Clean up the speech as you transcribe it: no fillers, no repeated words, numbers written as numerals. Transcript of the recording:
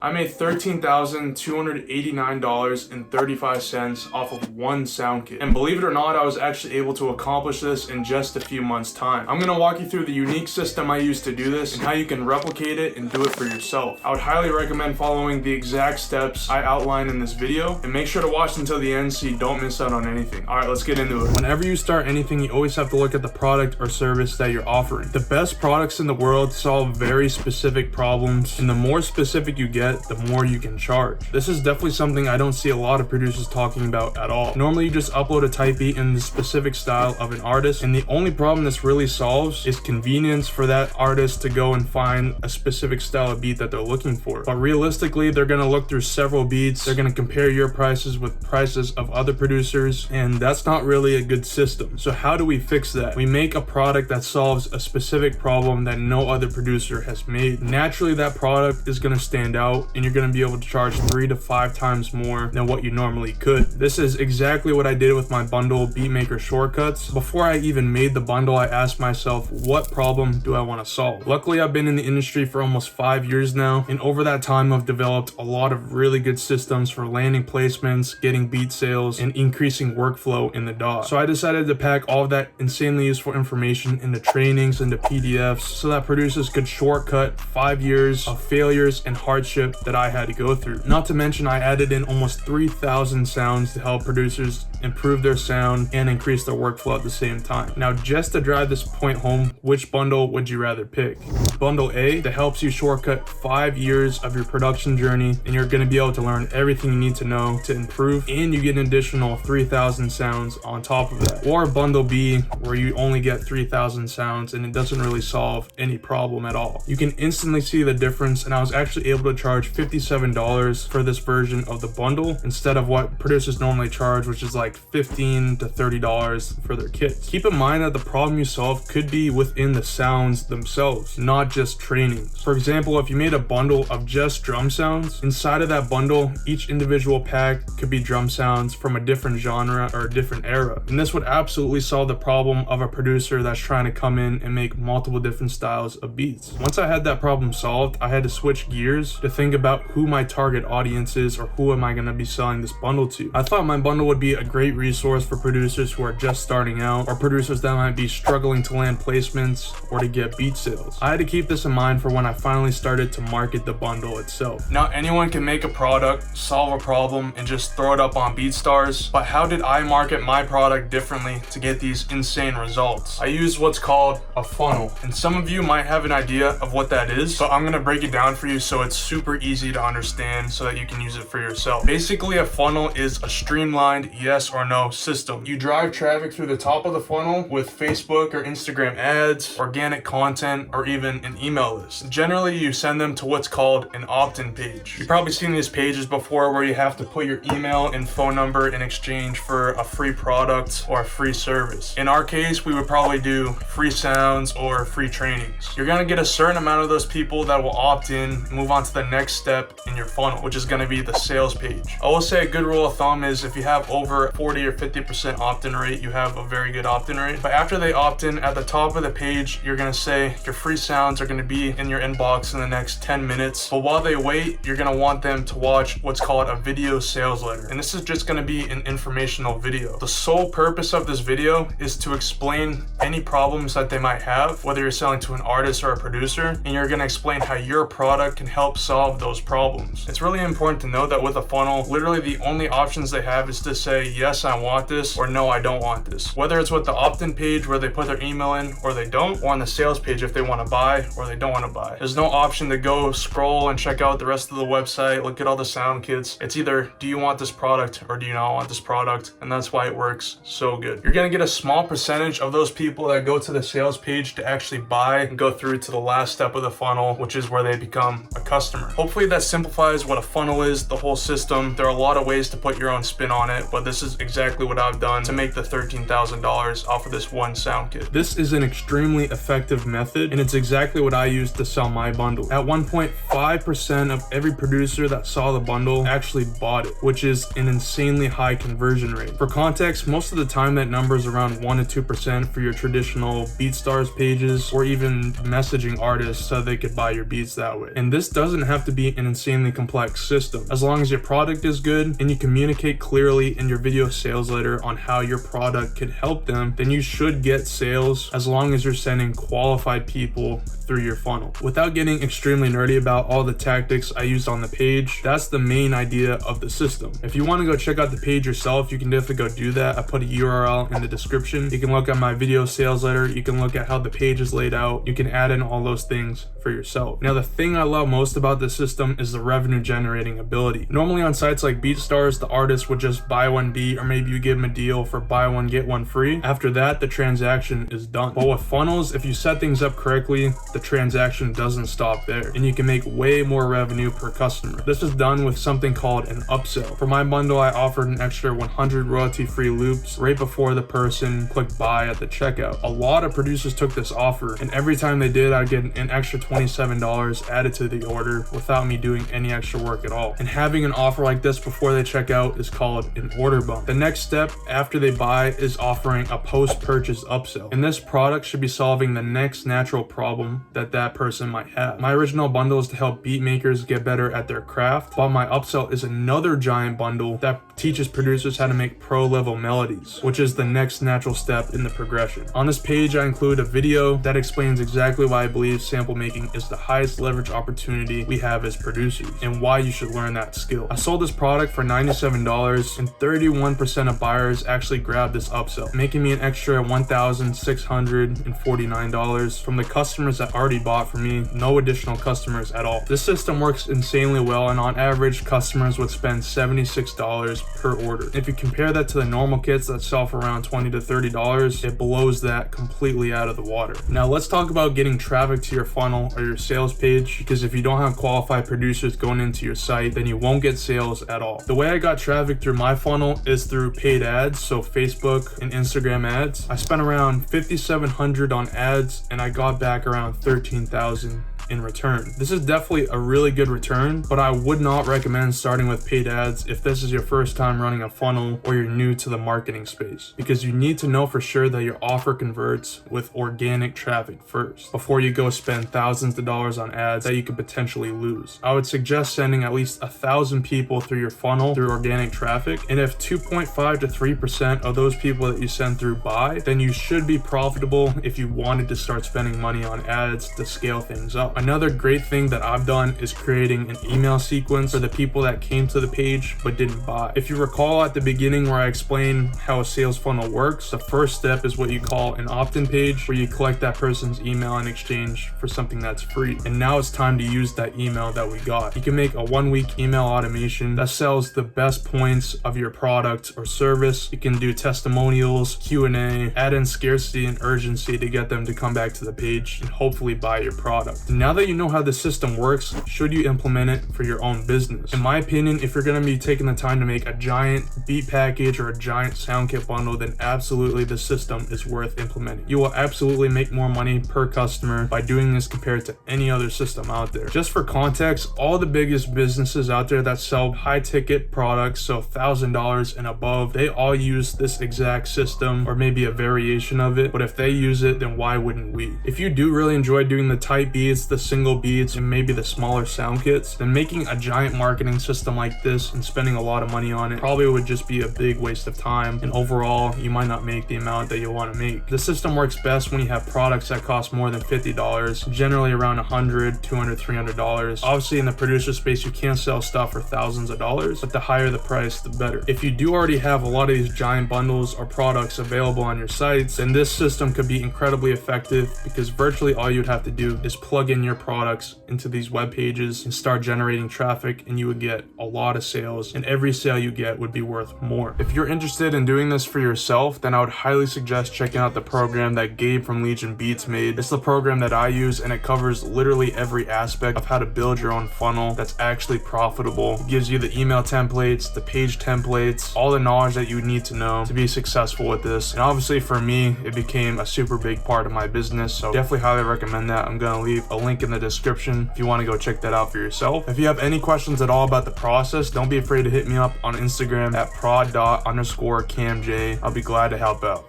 I made $13,289.35 off of one sound kit. And believe it or not, I was actually able to accomplish this in just a few months' time. I'm gonna walk you through the unique system I use to do this and how you can replicate it and do it for yourself. I would highly recommend following the exact steps I outline in this video, and make sure to watch until the end so you don't miss out on anything. All right, let's get into it. Whenever you start anything, you always have to look at the product or service that you're offering. The best products in the world solve very specific problems, and the more specific you get, the more you can charge. This is definitely something I don't see a lot of producers talking about at all. Normally you just upload a type beat in the specific style of an artist, and the only problem this really solves is convenience for that artist to go and find a specific style of beat that they're looking for. But realistically, they're gonna look through several beats, they're gonna compare your prices with prices of other producers, and that's not really a good system. So how do we fix that? We make a product that solves a specific problem that no other producer has made. Naturally, that product is gonna stand out, and you're going to be able to charge 3 to 5 times more than what you normally could. This is exactly what I did with my bundle Beatmaker Shortcuts. Before I even made the bundle, I asked myself, what problem do I want to solve? Luckily, I've been in the industry for almost 5 years now, and over that time I've developed a lot of really good systems for landing placements, getting beat sales, and increasing workflow in the DAW. So I decided to pack all of that insanely useful information into trainings, into PDFs, so that producers could shortcut 5 years of failures and hardship that I had to go through. Not to mention, I added in almost 3,000 sounds to help producers improve their sound and increase their workflow at the same time. Now, just to drive this point home, which bundle would you rather pick? Bundle A, that helps you shortcut 5 years of your production journey, and you're going to be able to learn everything you need to know to improve, and you get an additional 3,000 sounds on top of that. Or Bundle B, where you only get 3,000 sounds and it doesn't really solve any problem at all. You can instantly see the difference, and I was actually able to charge $57 for this version of the bundle instead of what producers normally charge, which is like $15 to $30 for their kits. Keep in mind that the problem you solve could be within the sounds themselves, not just trainings. For example, if you made a bundle of just drum sounds, inside of that bundle, each individual pack could be drum sounds from a different genre or a different era. And this would absolutely solve the problem of a producer that's trying to come in and make multiple different styles of beats. Once I had that problem solved, I had to switch gears to think about who my target audience is, or who am I going to be selling this bundle to. I thought my bundle would be a great resource for producers who are just starting out, or producers that might be struggling to land placements or to get beat sales. I had to keep this in mind for when I finally started to market the bundle itself. Now, anyone can make a product, solve a problem, and just throw it up on BeatStars, but how did I market my product differently to get these insane results? I use what's called a funnel, and some of you might have an idea of what that is, but I'm going to break it down for you so it's super easy to understand so that you can use it for yourself. Basically, a funnel is a streamlined yes or no system. You drive traffic through the top of the funnel with Facebook or Instagram ads, organic content, or even an email list. Generally, you send them to what's called an opt-in page. You've probably seen these pages before where you have to put your email and phone number in exchange for a free product or a free service. In our case, we would probably do free sounds or free trainings. You're gonna get a certain amount of those people that will opt in, move on to the next step in your funnel, which is going to be the sales page. I will say a good rule of thumb is if you have over 40 or 50% opt-in rate, you have a very good opt-in rate. But after they opt in, at the top of the page, you're going to say your free sounds are going to be in your inbox in the next 10 minutes. But while they wait, you're going to want them to watch what's called a video sales letter. And this is just going to be an informational video. The sole purpose of this video is to explain any problems that they might have, whether you're selling to an artist or a producer, and you're going to explain how your product can help solve those problems. It's really important to know that with a funnel, literally the only options they have is to say, yes, I want this, or no, I don't want this. Whether it's with the opt-in page where they put their email in or they don't, or on the sales page if they want to buy or they don't want to buy. There's no option to go scroll and check out the rest of the website, look at all the sound kits. It's either, do you want this product or do you not want this product? And that's why it works so good. You're going to get a small percentage of those people that go to the sales page to actually buy and go through to the last step of the funnel, which is where they become a customer. Hopefully that simplifies what a funnel is, the whole system. There are a lot of ways to put your own spin on it, but this is exactly what I've done to make the $13,000 off of this one sound kit. This is an extremely effective method, and it's exactly exactly what I used to sell my bundle. At 1.5% of every producer that saw the bundle actually bought it, which is an insanely high conversion rate. For context, most of the time that number is around 1 to 2% for your traditional BeatStars pages or even messaging artists so they could buy your beats that way. And this doesn't have to be an insanely complex system. As long as your product is good and you communicate clearly in your video sales letter on how your product could help them, then you should get sales as long as you're sending qualified people through your funnel. Without getting extremely nerdy about all the tactics I used on the page, that's the main idea of the system. If you want to go check out the page yourself, you can definitely go do that. I put a URL in the description. You can look at my video sales letter. You can look at how the page is laid out. You can add in all those things for yourself. Now, the thing I love most about this system is the revenue generating ability. Normally on sites like BeatStars, the artist would just buy one beat, or maybe you give them a deal for buy one, get one free. After that, the transaction is done. But with funnels, if you set things up correctly, the transaction doesn't stop there, and you can make way more revenue per customer. This is done with something called an upsell. For my bundle, I offered an extra 100 royalty-free loops right before the person clicked buy at the checkout. A lot of producers took this offer, and every time they did, I'd get an extra $27 added to the order without me doing any extra work at all. And having an offer like this before they check out is called an order bump. The next step after they buy is offering a post-purchase upsell, and this product should be solving the next natural problem that person might have. My original bundle is to help beat makers get better at their craft, while my upsell is another giant bundle that teaches producers how to make pro level melodies, which is the next natural step in the progression. On this page, I include a video that explains exactly why I believe sample making is the highest leverage opportunity we have as producers and why you should learn that skill. I sold this product for $97, and 31% of buyers actually grabbed this upsell, making me an extra $1,649 from the customers that already bought from me, no additional customers at all. This system works insanely well, and on average, customers would spend $76 per order. If you compare that to the normal kits that sell for around $20 to $30, it blows that completely out of the water. Now let's talk about getting traffic to your funnel or your sales page, because if you don't have qualified producers going into your site, then you won't get sales at all. The way I got traffic through my funnel is through paid ads, so Facebook and Instagram ads. I spent around $5,700 on ads, and I got back around $13,000 in return. This is definitely a really good return, but I would not recommend starting with paid ads if this is your first time running a funnel or you're new to the marketing space, because you need to know for sure that your offer converts with organic traffic first before you go spend thousands of dollars on ads that you could potentially lose. I would suggest sending at least 1,000 people through your funnel through organic traffic, and if 2.5 to 3% of those people that you send through buy, then you should be profitable if you wanted to start spending money on ads to scale things up. Another great thing that I've done is creating an email sequence for the people that came to the page but didn't buy. If you recall at the beginning where I explained how a sales funnel works, the first step is what you call an opt-in page, where you collect that person's email in exchange for something that's free. And now it's time to use that email that we got. You can make a 1-week email automation that sells the best points of your product or service. You can do testimonials, Q&A, add in scarcity and urgency to get them to come back to the page and hopefully buy your product. Now that you know how the system works, should you implement it for your own business? In my opinion, if you're going to be taking the time to make a giant beat package or a giant sound kit bundle, then absolutely the system is worth implementing. You will absolutely make more money per customer by doing this compared to any other system out there. Just for context, all the biggest businesses out there that sell high ticket products, so $1,000 and above, they all use this exact system or maybe a variation of it. But if they use it, then why wouldn't we? If you do really enjoy doing the tight beats, the single beats, and maybe the smaller sound kits, then making a giant marketing system like this and spending a lot of money on it probably would just be a big waste of time, and overall you might not make the amount that you want to make. The system works best when you have products that cost more than $50, generally around $100, $200, $300. Obviously in the producer space you can't sell stuff for thousands of dollars, but the higher the price the better. If you do already have a lot of these giant bundles or products available on your sites, then this system could be incredibly effective, because virtually all you'd have to do is plug in in your products into these web pages and start generating traffic, and you would get a lot of sales, and every sale you get would be worth more. If you're interested in doing this for yourself, then I would highly suggest checking out the program that Gabe from Legion Beats made. It's the program that I use, and it covers literally every aspect of how to build your own funnel that's actually profitable. It gives you the email templates, the page templates, all the knowledge that you need to know to be successful with this. And obviously for me, it became a super big part of my business, so definitely highly recommend that. I'm gonna leave a link in the description if you want to go check that out for yourself. If you have any questions at all about the process, don't be afraid to hit me up on Instagram at prod._camj. I'll be glad to help out.